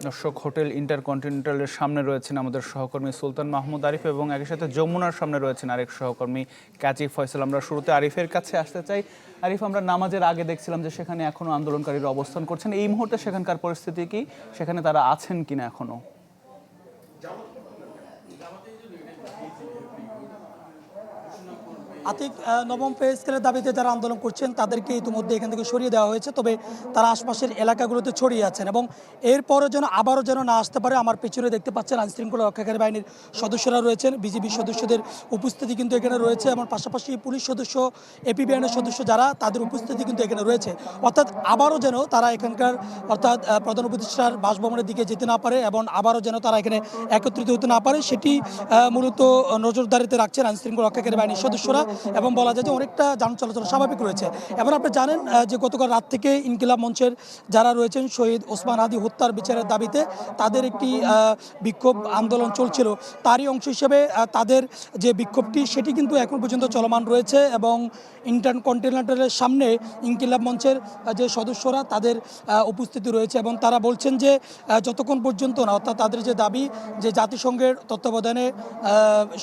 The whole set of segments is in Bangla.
দর্শক, হোটেল ইন্টারকন্টিনেন্টালের সামনে রয়েছেন আমাদের সহকর্মী সুলতান মাহমুদ আরিফ এবং একই সাথে যমুনার সামনে রয়েছেন আরেক সহকর্মী কাজী ফয়সাল। আমরা শুরুতে আরিফের কাছে আসতে চাই। আরিফ, আমরা নামাজের আগে দেখছিলাম যে সেখানে এখনো আন্দোলনকারীরা অবস্থান করছেন। এই মুহূর্তে সেখানকার পরিস্থিতি কি? সেখানে তারা আছেন কিনা এখনো? আতিক, নবম পে স্কেলের দাবিতে যারা আন্দোলন করছেন তাদেরকে ইতিমধ্যে এখান থেকে সরিয়ে দেওয়া হয়েছে, তবে তারা আশপাশের এলাকাগুলোতে ছড়িয়ে আছেন এবং এরপরও যেন আবারও যেন না আসতে পারে। আমার পেছনে দেখতে পাচ্ছেন আইনশৃঙ্খলা রক্ষাকারী বাহিনীর সদস্যরা রয়েছেন, বিজিবি সদস্যদের উপস্থিতি কিন্তু এখানে রয়েছে এবং পাশাপাশি পুলিশ সদস্য, এপিবিএনের সদস্য যারা, তাদের উপস্থিতি কিন্তু এখানে রয়েছে। অর্থাৎ আবারও যেন তারা এখানকার অর্থাৎ প্রধান উপদেষ্টার বাসভবনের দিকে যেতে না পারে এবং আবারও যেন তারা এখানে একত্রিত হতে না পারে, সেটি মূলত নজরদারিতে রাখছেন আইনশৃঙ্খলা রক্ষাকারী বাহিনীর সদস্যরা এবং বলা যায় যে অনেকটা যান চলাচল স্বাভাবিক রয়েছে। এবং আপনি জানেন যে গতকাল রাত থেকে ইনকিলাব মঞ্চের যারা রয়েছেন শহীদ ওসমান হাদি হত্যার বিচারের দাবিতে তাদের একটি বিক্ষোভ আন্দোলন চলছিল, তারই অংশ হিসেবে তাদের যে বিক্ষোভটি সেটি কিন্তু এখন পর্যন্ত চলমান রয়েছে এবং ইন্টারকন্টিনেন্টালের সামনে ইনকিলাব মঞ্চের যে সদস্যরা তাদের উপস্থিতি রয়েছে এবং তারা বলছেন যে যতক্ষণ পর্যন্ত না, অর্থাৎ তাদের যে দাবি যে জাতিসংঘের তত্ত্বাবধানে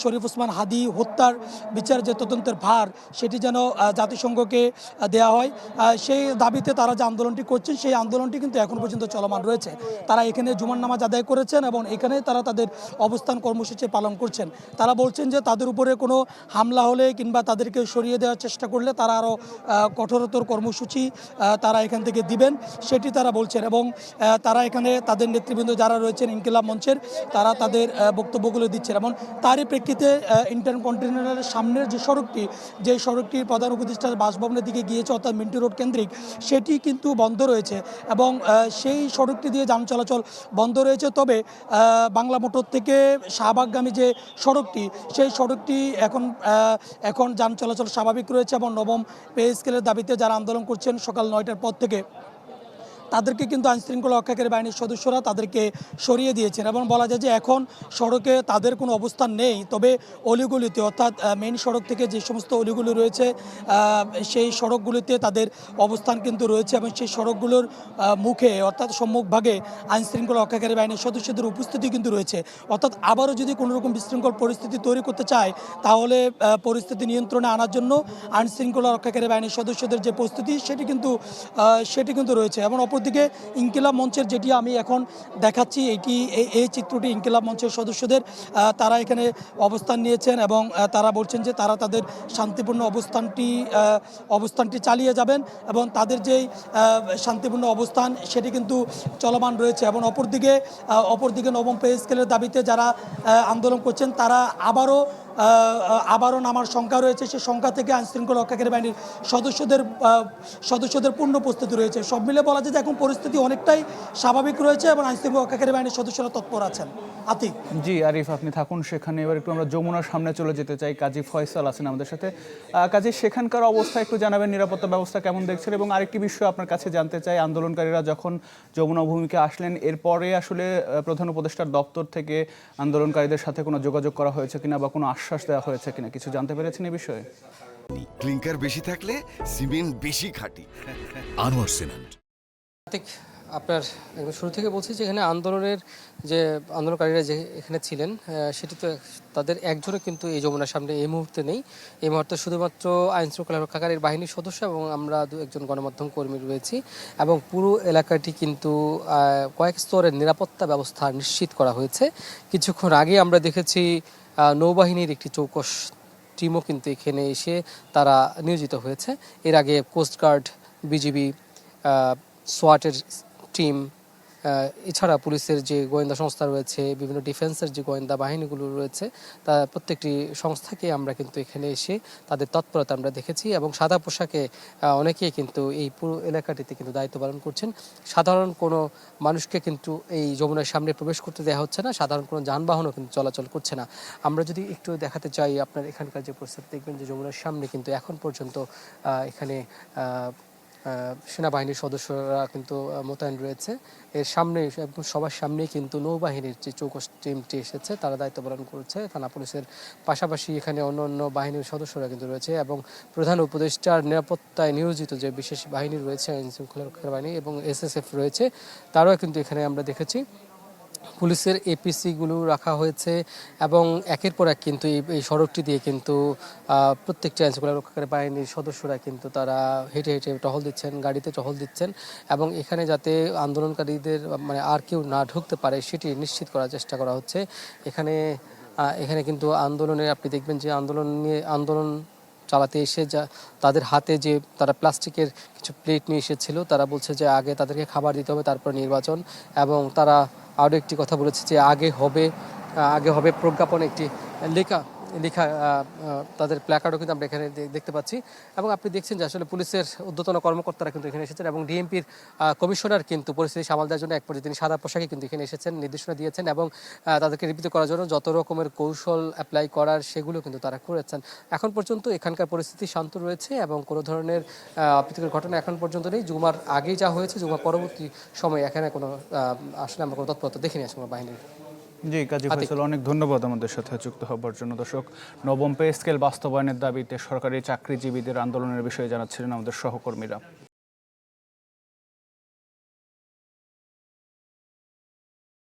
শরীফ ওসমান হাদি হত্যার বিচার যে তদন্তের ভার সেটি যেন জাতিসংঘকে দেওয়া হয়, সেই দাবিতে তারা যে আন্দোলনটি করছেন সেই আন্দোলনটি কিন্তু এখন পর্যন্ত চলমান রয়েছে। তারা এখানে জুমার নামাজ আদায় করেছেন এবং এখানে তারা তাদের অবস্থান কর্মসূচি পালন করছেন। তারা বলছেন যে তাদের উপরে কোনো হামলা হলে কিংবা তাদেরকে সরিয়ে দেওয়ার চেষ্টা করলে তারা আরও কঠোরতর কর্মসূচি তারা এখান থেকে দিবেন, সেটি তারা বলছেন এবং তারা এখানে তাদের নেতৃবৃন্দ যারা রয়েছেন ইনকিলাব মঞ্চের তারা তাদের বক্তব্যগুলো দিচ্ছেন এবং তারই প্রেক্ষিতে ইন্টারকন্টিনেন্টালের সামনের যে সড়কটি প্রধান উপদেষ্টার বাসভবনের দিকে গিয়েছে অর্থাৎ মিন্টু রোড কেন্দ্রিক, সেটি কিন্তু বন্ধ রয়েছে এবং সেই সড়কটি দিয়ে যান চলাচল বন্ধ রয়েছে। তবে বাংলা মোটর থেকে শাহবাগগামী যে সড়কটি সেই সড়কটি এখন যান চলাচল স্বাভাবিক রয়েছে এবং নবম পে স্কেলের দাবিতে যারা আন্দোলন করছেন সকাল 9টার পর থেকে তাদেরকে কিন্তু আইনশৃঙ্খলা রক্ষাকারী বাহিনীর সদস্যরা তাদেরকে সরিয়ে দিয়েছেন এবং বলা যায় যে এখন সড়কে তাদের কোনো অবস্থান নেই, তবে অলিগুলিতে অর্থাৎ মেইন সড়ক থেকে যে সমস্ত অলিগুলি রয়েছে সেই সড়কগুলিতে তাদের অবস্থান কিন্তু রয়েছে এবং সেই সড়কগুলোর মুখে অর্থাৎ সম্মুখভাগে আইনশৃঙ্খলা রক্ষাকারী বাহিনীর সদস্যদের উপস্থিতি কিন্তু রয়েছে। অর্থাৎ আবারও যদি কোনো রকম বিশৃঙ্খল পরিস্থিতি তৈরি করতে চায় তাহলে পরিস্থিতি নিয়ন্ত্রণে আনার জন্য আইনশৃঙ্খলা রক্ষাকারী বাহিনীর সদস্যদের যে প্রস্তুতি সেটি কিন্তু রয়েছে। এবং অপরদিকে ইনকিলাব মঞ্চের যেটি আমি এখন দেখাচ্ছি এই চিত্রটি ইনকিলাব মঞ্চের সদস্যদের, তারা এখানে অবস্থান নিয়েছেন এবং তারা বলছেন যে তারা তাদের শান্তিপূর্ণ অবস্থানটি চালিয়ে যাবেন এবং তাদের যেই শান্তিপূর্ণ অবস্থান সেটি কিন্তু চলমান রয়েছে। এবং অপরদিকে নবম পে স্কেলের দাবিতে যারা আন্দোলন করছেন তারা আবারও নামার সংখ্যা রয়েছে, সেই সংখ্যা থেকে আইনশৃঙ্খলা রক্ষাকারী বাহিনীর সদস্যদের পূর্ণ উপস্থিতি রয়েছে। সব মিলে বলা যায় যে এখন পরিস্থিতি অনেকটাই স্বাভাবিক রয়েছে এবং আইনশৃঙ্খলা রক্ষাকারী বাহিনীর সদস্যরা তৎপর আছেন। আতিক। জি আরিফ, আপনি থাকুন সেখানে। এবার একটু আমরা যমুনার সামনে চলে যেতে চাই। কাজী ফয়সাল আছেন আমাদের সাথে। কাজী, সেখানকার অবস্থা একটু জানাবেন, নিরাপত্তা ব্যবস্থা কেমন দেখছেন? এবং আরেকটি বিষয় আপনার কাছে জানতে চাই, আন্দোলনকারীরা যখন যমুনা ভূমিকে আসলেন এরপরে আসলে প্রধান উপদেষ্টার দপ্তর থেকে আন্দোলনকারীদের সাথে কোনো যোগাযোগ করা হয়েছে কিনা বা কোনো আশ্বাস দেওয়া হয়েছে কিনা, কিছু জানতে পেরেছেন এই বিষয়ে? ক্লিংকার বেশি থাকলে সিমেন্ট বেশি খাঁটি। আনোয়ার সিমেন্ট। আপনার একদম শুরু থেকে বলছি যে এখানে আন্দোলনকারীরা যে এখানে ছিলেন সেটি তো তাদের একজনও কিন্তু এই যমুনার সামনে এই মুহূর্তে নেই। এই মুহূর্তে শুধুমাত্র আইন শৃঙ্খলা রক্ষাকারীর বাহিনীর সদস্য এবং আমরা একজন গণমাধ্যম কর্মী রয়েছি এবং পুরো এলাকাটি কিন্তু কয়েক স্তরের নিরাপত্তা ব্যবস্থা নিশ্চিত করা হয়েছে। কিছুক্ষণ আগে আমরা দেখেছি নৌবাহিনীর একটি চৌকস টিমও কিন্তু এখানে এসে তারা নিয়োজিত হয়েছে। এর আগে কোস্টগার্ড, বিজিবি, সোয়াটের টিম, এছাড়া পুলিশের যে গোয়েন্দা সংস্থা রয়েছে, বিভিন্ন ডিফেন্সের যে গোয়েন্দা বাহিনীগুলো রয়েছে, তা প্রত্যেকটি সংস্থাকে আমরা কিন্তু এখানে এসে তাদের তৎপরতা আমরা দেখেছি এবং সাদা পোশাকে অনেকেই কিন্তু এই পুরো এলাকাটিতে কিন্তু দায়িত্ব পালন করছেন। সাধারণ কোনো মানুষকে কিন্তু এই যমুনার সামনে প্রবেশ করতে দেওয়া হচ্ছে না, সাধারণ কোনো যানবাহনও কিন্তু চলাচল করছে না। আমরা যদি একটু দেখাতে চাই, আপনার এখানকার যে পরিস্থিতি দেখবেন যে যমুনার সামনে কিন্তু এখন পর্যন্ত এখানে সেনাবাহিনীর সদস্যরা কিন্তু মোতায়েন রয়েছে। এর সামনে সবার সামনেই কিন্তু নৌবাহিনীর যে চৌকস টিমটি এসেছে তারা দায়িত্ব পালন করছে। থানা পুলিশের পাশাপাশি এখানে অন্য অন্য বাহিনীর সদস্যরা কিন্তু রয়েছে এবং প্রধান উপদেষ্টার নিরাপত্তায় নিয়োজিত যে বিশেষ বাহিনী রয়েছে আইন শৃঙ্খলা রক্ষার বাহিনী এবং এসএসএফ রয়েছে, তারাও কিন্তু এখানে আমরা দেখেছি পুলিশের এপিসিগুলো রাখা হয়েছে এবং একের পর এক কিন্তু এই সড়কটি দিয়ে কিন্তু প্রত্যেকটি আইনশৃঙ্খলা রক্ষাকারী বাহিনীর সদস্যরা কিন্তু তারা হেঁটে হেঁটে টহল দিচ্ছেন, গাড়িতে টহল দিচ্ছেন এবং এখানে যাতে আন্দোলনকারীদের মানে আর কেউ না ঢুকতে পারে সেটি নিশ্চিত করার চেষ্টা করা হচ্ছে। এখানে কিন্তু আন্দোলনে আপনি দেখবেন যে আন্দোলন চালাতে এসে যা তাদের হাতে যে তারা প্লাস্টিকের কিছু প্লেট নিয়ে এসেছিল, তারা বলছে যে আগে তাদেরকে খাবার দিতে হবে তারপর নির্বাচন, এবং তারা আরও একটি কথা বলেছে যে আগে হবে প্রজ্ঞাপন একটি লেখা তাদের প্ল্যাকার্ডও কিন্তু আমরা এখানে দেখতে পাচ্ছি। এবং আপনি দেখছেন যে আসলে পুলিশের ঊর্ধ্বতন কর্মকর্তারা কিন্তু এখানে এসেছেন এবং ডিএমপির কমিশনার কিন্তু পরিস্থিতি সামাল দেওয়ার জন্য এক পর্যায়ে তিনি সাদা পোশাকে কিন্তু এখানে এসেছেন, নির্দেশনা দিয়েছেন এবং তাদেরকে রিপিত করার জন্য যত রকমের কৌশল অ্যাপ্লাই করার সেগুলো কিন্তু তারা করেছেন। এখন পর্যন্ত এখানকার পরিস্থিতি শান্ত রয়েছে এবং কোনো ধরনের অপ্রীতিকর ঘটনা এখন পর্যন্ত নেই। জুমার আগেই যা হয়েছে, জুমার পরবর্তী সময়ে এখানে কোনো আসলে আমরা কোনো তৎপরতা দেখিনি আসলে বাহিনীর। জি কাজী ফয়সাল, অনেক ধন্যবাদ আমাদের সাথে যুক্ত হবার জন্য। দর্শক, নবম পে স্কেল বাস্তবায়নের দাবিতে সরকারি চাকরিজীবীদের আন্দোলনের বিষয়ে জানাচ্ছিলেন আমাদের সহকর্মীরা।